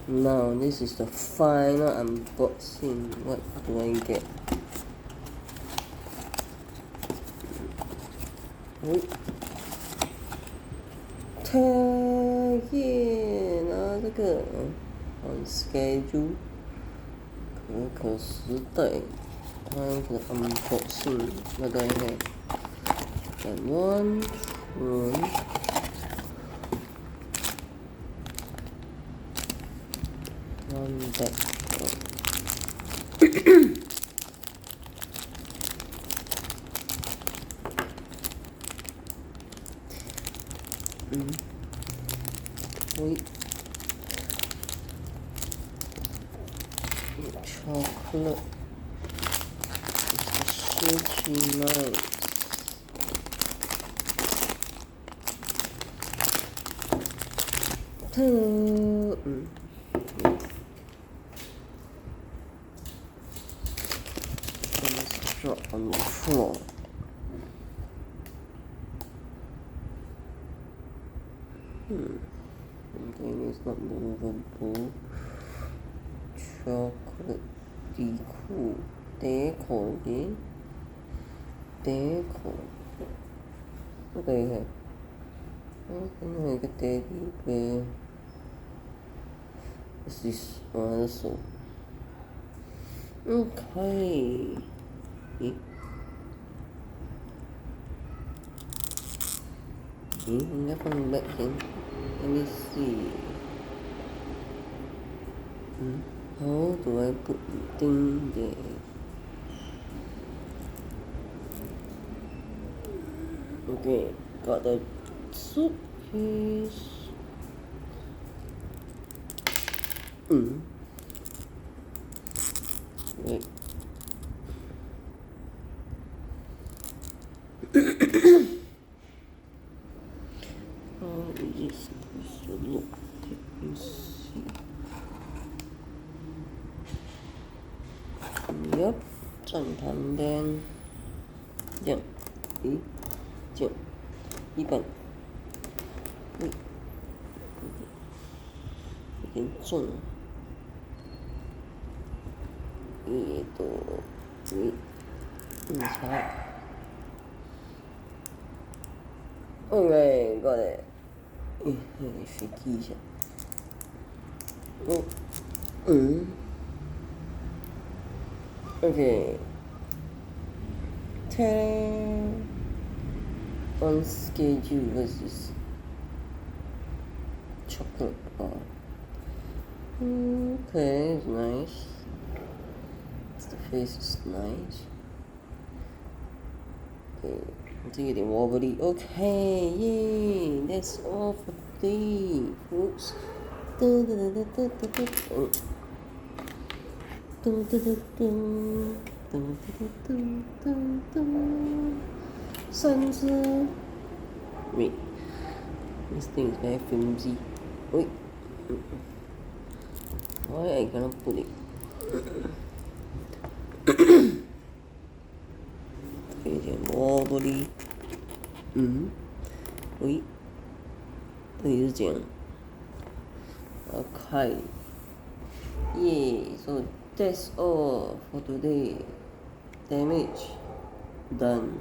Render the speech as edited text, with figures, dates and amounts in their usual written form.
Now this is the final unboxing. What do I get? tag 耶，拿这个 on schedule 可时代，它这个 unboxing 那个one back chocolate silky nice. Let's drop on the floor. Something is not movable. Chocolate deco. What do you have? Like a teddy bear. What's this? Oh, that's so. Okay. Never met him. Let me see. How do I put the thing there? Okay, got the suitcase. Wait. How is this supposed to look? Let me see. Yep, 正旁边，这样，这样，一半，有点重，查。OK, got it. 飞机一下。Okay. On schedule versus chocolate bar. Okay, it's nice. The face is nice. Okay, I think it's wobbly. Okay, yay! That's all for today, folks. Wait, this thing is very flimsy. Wait, why I cannot put it? Okay, wobbly. Wait, 这里是这样。Okay. Yay! So that's all for today. Damage done.